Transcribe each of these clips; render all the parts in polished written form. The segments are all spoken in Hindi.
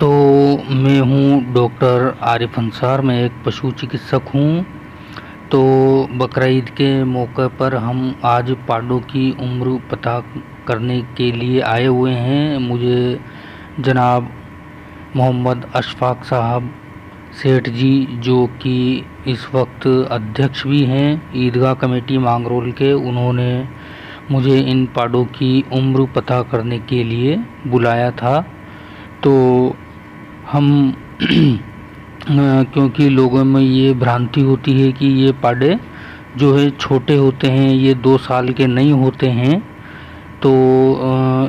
तो मैं हूँ डॉक्टर आरिफ अंसार। मैं एक पशु चिकित्सक हूँ। तो बकरा ईद के मौके पर हम आज पाडों की उम्र पता करने के लिए आए हुए हैं। मुझे जनाब मोहम्मद अशफाक साहब सेठ जी, जो कि इस वक्त अध्यक्ष भी हैं ईदगाह कमेटी मांगरोल के, उन्होंने मुझे इन पाडों की उम्र पता करने के लिए बुलाया था। तो हम क्योंकि लोगों में ये भ्रांति होती है कि ये पाडे जो है छोटे होते हैं, ये 2 साल के नहीं होते हैं। तो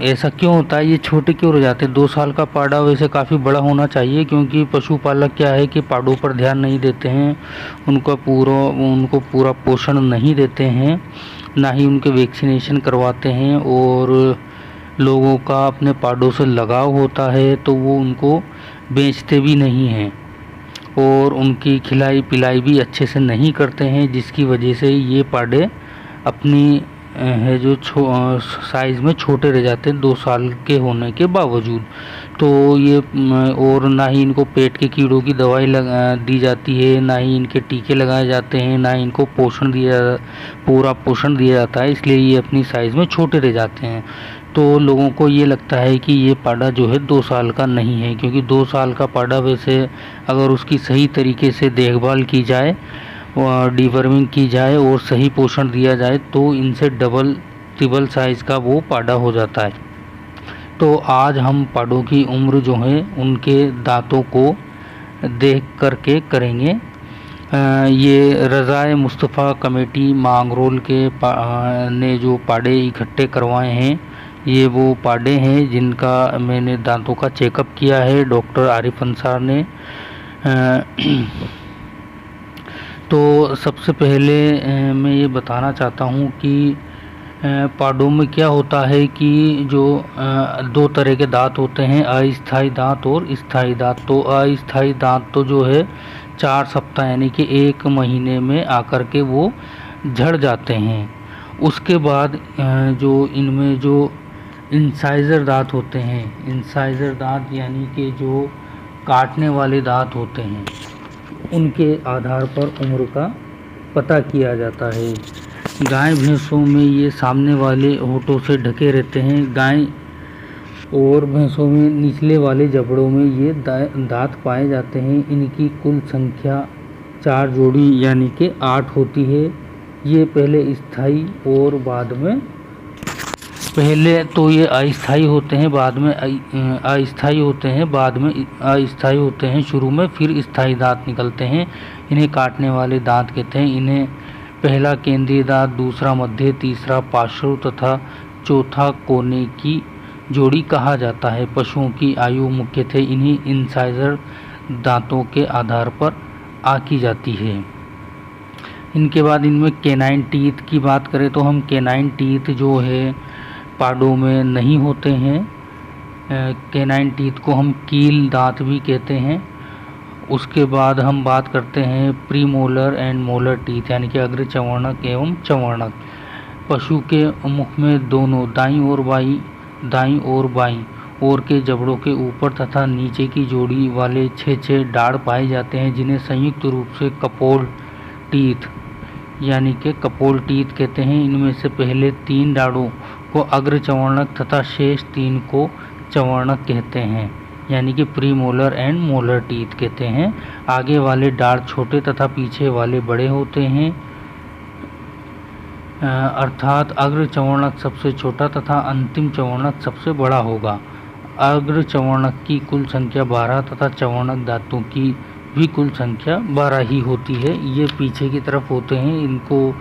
ऐसा क्यों होता है, ये छोटे क्यों रह जाते हैं? 2 साल का पाडा वैसे काफ़ी बड़ा होना चाहिए, क्योंकि पशुपालक क्या है कि पाडों पर ध्यान नहीं देते हैं, उनको पूरा पोषण नहीं देते हैं, ना ही उनके वैक्सीनेशन करवाते हैं। और लोगों का अपने पाडों से लगाव होता है तो वो उनको बेचते भी नहीं हैं और उनकी खिलाई पिलाई भी अच्छे से नहीं करते हैं, जिसकी वजह से ये पाडे अपनी है जो साइज़ में छोटे रह जाते हैं 2 साल के होने के बावजूद। तो ये और ना ही इनको पेट के कीड़ों की दवाई दी जाती है, ना ही इनके टीके लगाए जाते हैं, ना ही इनको पूरा पोषण दिया जाता है, इसलिए ये अपनी साइज़ में छोटे रह जाते हैं। तो लोगों को ये लगता है कि ये पाडा जो है 2 साल का नहीं है, क्योंकि 2 साल का पाडा वैसे अगर उसकी सही तरीके से देखभाल की जाए, डीवर्मिंग की जाए और सही पोषण दिया जाए तो इनसे डबल ट्रिपल साइज़ का वो पाडा हो जाता है। तो आज हम पाडों की उम्र जो है उनके दांतों को देख करके करेंगे। ये रज़ाए मुस्तफ़ा कमेटी मांगरोल के ने जो पाडे इकट्ठे करवाए हैं, ये वो पाडे हैं जिनका मैंने दांतों का चेकअप किया है डॉक्टर आरिफ अंसार ने। तो सबसे पहले मैं ये बताना चाहता हूँ कि पाडों में क्या होता है कि जो 2 तरह के दांत होते हैं, अस्थायी दांत और स्थायी दांत। तो अस्थायी दांत तो जो है 4 सप्ताह यानी कि 1 महीने में आकर के वो झड़ जाते हैं। उसके बाद जो इनमें जो इंसाइजर दांत होते हैं, इंसाइजर दांत यानी कि जो काटने वाले दांत होते हैं, उनके आधार पर उम्र का पता किया जाता है। गाय भैंसों में ये सामने वाले होठों से ढके रहते हैं। गाय और भैंसों में निचले वाले जबड़ों में ये दांत पाए जाते हैं। इनकी कुल संख्या 4 जोड़ी यानी कि 8 होती है। ये पहले स्थायी और बाद में, पहले तो ये अस्थायी होते हैं, बाद में अस्थायी होते हैं, बाद में अस्थायी होते हैं शुरू में, फिर स्थायी दांत निकलते हैं। इन्हें काटने वाले दांत कहते हैं। इन्हें पहला केंद्रीय दांत, दूसरा मध्य, तीसरा पार्श्व तथा चौथा कोने की जोड़ी कहा जाता है। पशुओं की आयु मुख्यतः इन्हीं इंसाइजर दांतों के आधार पर आकी जाती है। इनके बाद इनमें कैनाइन टीथ की बात करें तो हम कैनाइन टीथ जो है पाडों में नहीं होते हैं। कैनाइन टीथ को हम कील दांत भी कहते हैं। उसके बाद हम बात करते हैं pre molar and molar teeth यानी कि अग्र चवर्णक एवं चवर्णक। पशु के मुख में दोनों दाईं और बाईं ओर के जबड़ों के ऊपर तथा नीचे की जोड़ी वाले 6 दाढ़ पाए जाते हैं, जिन्हें संयुक्त रूप से कपोल टीथ यानी कि कपोल टीथ कहते हैं। इनमें से पहले 3 दाढ़ों को अग्र चवर्णक तथा शेष 3 को चवर्णक कहते हैं, यानी कि pre molar and molar teeth कहते हैं। आगे वाले दाढ़ छोटे तथा पीछे वाले बड़े होते हैं, अर्थात अग्र चवर्णक सबसे छोटा तथा अंतिम चवर्णक सबसे बड़ा होगा। अग्र चवर्णक की कुल संख्या 12 तथा चवर्णक दांतों की भी कुल संख्या 12 ही होती है। ये पीछे की तरफ होते हैं। इनको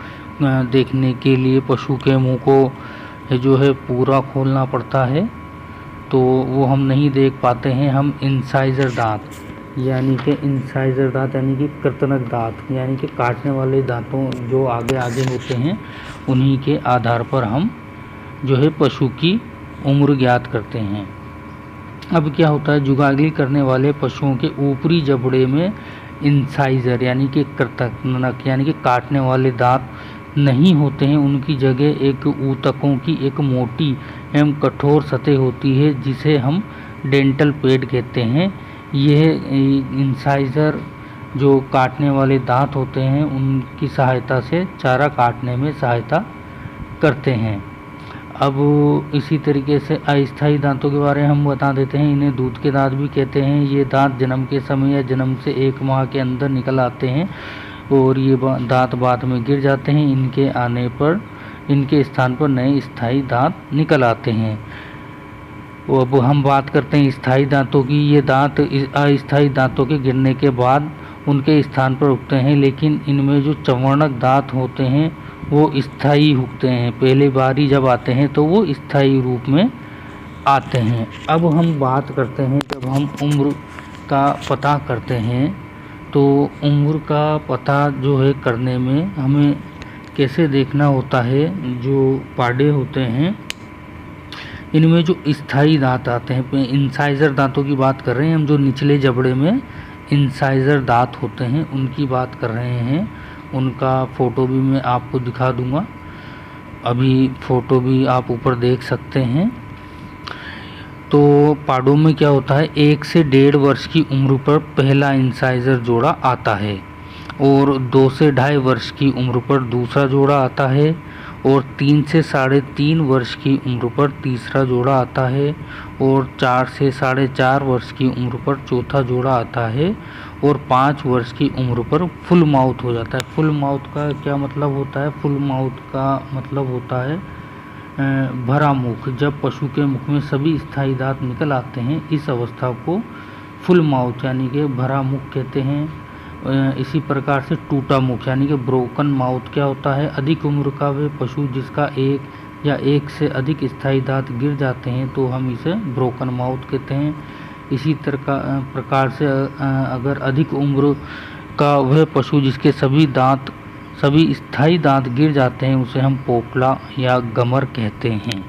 देखने के लिए पशु के मुंह को जो है पूरा खोलना पड़ता है, तो वो हम नहीं देख पाते हैं। हम इंसाइजर दांत यानी कि कृतनक दांत यानी कि काटने वाले दांतों जो आगे होते हैं, उन्हीं के आधार पर हम जो है पशु की उम्र ज्ञात करते हैं। अब क्या होता है, जुगाली करने वाले पशुओं के ऊपरी जबड़े में इंसाइजर यानी कि कृतनक यानी कि काटने वाले दांत नहीं होते हैं। उनकी जगह एक ऊतकों की एक मोटी एवं कठोर सतह होती है, जिसे हम डेंटल पेड कहते हैं। यह इंसाइजर जो काटने वाले दांत होते हैं उनकी सहायता से चारा काटने में सहायता करते हैं। अब इसी तरीके से अस्थायी दांतों के बारे में हम बता देते हैं। इन्हें दूध के दांत भी कहते हैं। ये दांत जन्म के समय या जन्म से 1 माह के अंदर निकल आते हैं और ये दांत बाद में गिर जाते हैं। इनके आने पर इनके स्थान पर नए स्थायी दांत निकल आते हैं। अब हम बात करते हैं स्थायी दांतों की। ये दांत अस्थायी दांतों के गिरने के बाद उनके स्थान पर उगते हैं, लेकिन इनमें जो चर्वणक दांत होते हैं वो स्थायी उगते हैं। पहले बारी जब आते हैं तो वो स्थायी रूप में आते हैं। अब हम बात करते हैं, जब हम उम्र का पता करते हैं तो उम्र का पता जो है करने में हमें कैसे देखना होता है। जो पाड़े होते हैं इनमें जो स्थायी दांत आते हैं, इंसाइजर दांतों की बात कर रहे हैं हम, जो निचले जबड़े में इंसाइजर दांत होते हैं उनकी बात कर रहे हैं। उनका फ़ोटो भी मैं आपको दिखा दूंगा, अभी फ़ोटो भी आप ऊपर देख सकते हैं। तो पाड़ों में क्या होता है, 1 से 1.5 वर्ष की उम्र पर पहला इंसाइजर जोड़ा आता है और 2 से 2.5 वर्ष की उम्र पर दूसरा जोड़ा आता है और 3 से 3.5 वर्ष की उम्र पर तीसरा जोड़ा आता है और 4 से 4.5 वर्ष की उम्र पर चौथा जोड़ा आता है और 5 वर्ष की उम्र पर फुल माउथ हो जाता है। फुल माउथ का क्या मतलब होता है? फुल माउथ का मतलब होता है भरा मुख। जब पशु के मुख में सभी स्थायी दांत निकल आते हैं, इस अवस्था को फुल माउथ यानी कि भरा मुख कहते हैं। इसी प्रकार से टूटा मुख यानी कि ब्रोकन माउथ क्या होता है? अधिक उम्र का वे पशु जिसका 1 या 1 से अधिक स्थायी दांत गिर जाते हैं तो हम इसे ब्रोकन माउथ कहते हैं। इसी प्रकार से अगर अधिक उम्र का वह पशु जिसके सभी स्थायी दांत गिर जाते हैं उसे हम पोपला या गमर कहते हैं।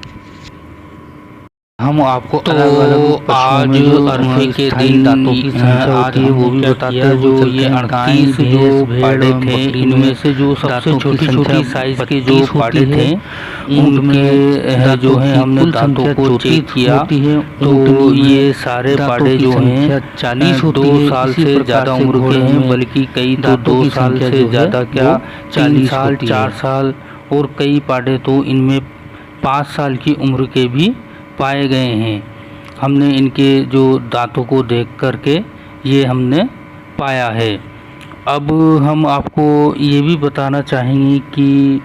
हम आपको अलग-अलग आज अरफे के दिन दांतों की संख्या होती है वो भी बताते हैं। जो ये 38 जो पाड़े थे इनमें से जो सबसे छोटी साइज के जो पाड़े थे उनके जो है हमने दांतों को चेक किया तो ये सारे पाड़े जो हैं 40 2 साल से ज़्यादा उम्र के हैं, बल्कि कई तो 2 साल से ज़्यादा क्या 40 साल 4 साल और कई पाड़े तो इनमें 5 साल की उम्र के भी पाए गए हैं। हमने इनके जो दांतों को देख करके ये हमने पाया है। अब हम आपको ये भी बताना चाहेंगे कि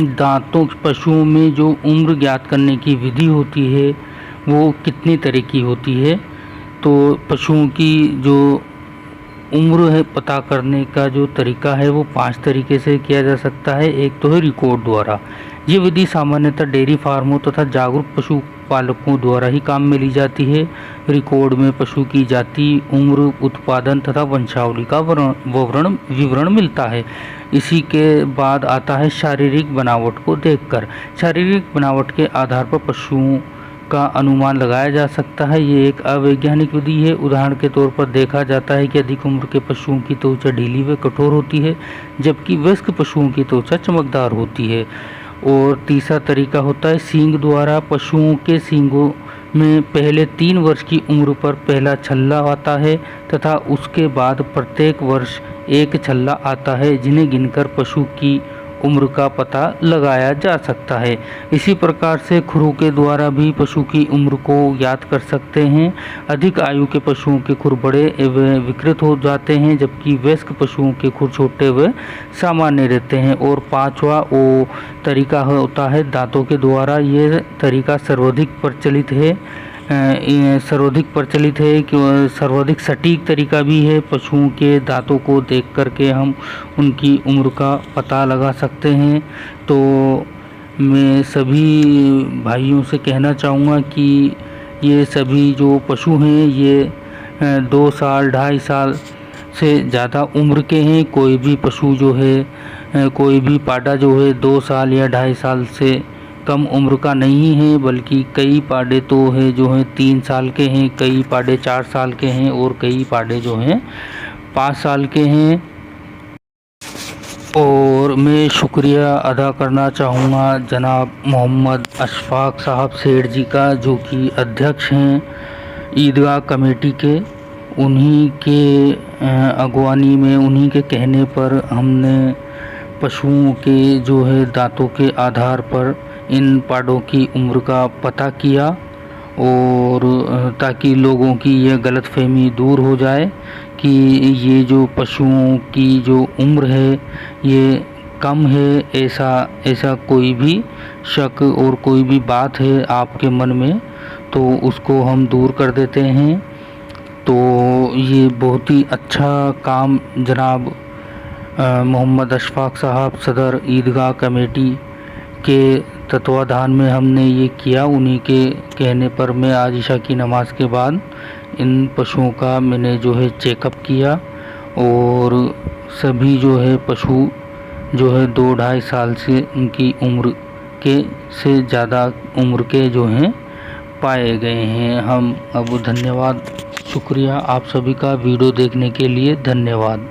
दांतों पशुओं में जो उम्र ज्ञात करने की विधि होती है वो कितनी तरह की होती है। तो पशुओं की जो उम्र है पता करने का जो तरीका है वो 5 तरीके से किया जा सकता है। एक तो है रिकॉर्ड द्वारा। ये विधि सामान्यतः डेयरी फार्मों तथा जागरूक पशुपालकों द्वारा ही काम में ली जाती है। रिकॉर्ड में पशु की जाति, उम्र, उत्पादन तथा वंशावली का विवरण मिलता है। इसी के बाद आता है शारीरिक बनावट को देखकर। शारीरिक बनावट के आधार पर पशुओं का अनुमान लगाया जा सकता है। ये एक अवैज्ञानिक विधि है। उदाहरण के तौर पर देखा जाता है कि अधिक उम्र के पशुओं की त्वचा ढीली व कठोर होती है, जबकि वयस्क पशुओं की त्वचा चमकदार होती है। और तीसरा तरीका होता है सींग द्वारा। पशुओं के सींगों में पहले 3 वर्ष की उम्र पर पहला छल्ला आता है तथा उसके बाद प्रत्येक वर्ष एक छल्ला आता है, जिन्हें गिनकर पशु की उम्र का पता लगाया जा सकता है। इसी प्रकार से खुरों के द्वारा भी पशु की उम्र को ज्ञात कर सकते हैं। अधिक आयु के पशुओं के खुर बड़े व विकृत हो जाते हैं, जबकि वयस्क पशुओं के खुर छोटे व सामान्य रहते हैं। और 5वां वो तरीका होता है दांतों के द्वारा। ये तरीका सर्वाधिक प्रचलित है कि सर्वाधिक सटीक तरीका भी है। पशुओं के दांतों को देख करके हम उनकी उम्र का पता लगा सकते हैं। तो मैं सभी भाइयों से कहना चाहूँगा कि ये सभी जो पशु हैं ये 2 साल 2.5 साल से ज़्यादा उम्र के हैं। कोई भी पशु जो है कोई भी पाड़ा जो है 2 साल या 2.5 साल से कम उम्र का नहीं है, बल्कि कई पाड़े तो है जो हैं 3 साल के हैं, कई पाड़े 4 साल के हैं और कई पाड़े जो हैं 5 साल के हैं। और मैं शुक्रिया अदा करना चाहूँगा जनाब मोहम्मद अशफाक साहब सेठ जी का, जो कि अध्यक्ष हैं ईदगाह कमेटी के, उन्हीं के अगवानी में, उन्हीं के कहने पर हमने पशुओं के जो है दांतों के आधार पर इन पाड़ों की उम्र का पता किया, और ताकि लोगों की यह गलतफहमी दूर हो जाए कि ये जो पशुओं की जो उम्र है ये कम है, ऐसा कोई भी शक और कोई भी बात है आपके मन में तो उसको हम दूर कर देते हैं। तो ये बहुत ही अच्छा काम जनाब मोहम्मद अशफाक साहब सदर ईदगाह कमेटी के तत्वाधान में हमने ये किया। उन्हीं के कहने पर मैं आज इशा की नमाज़ के बाद इन पशुओं का मैंने जो है चेकअप किया, और सभी जो है पशु जो है 2-2.5 साल से उनकी उम्र के से ज़्यादा उम्र के जो हैं पाए गए हैं। हम अब धन्यवाद, शुक्रिया आप सभी का वीडियो देखने के लिए, धन्यवाद।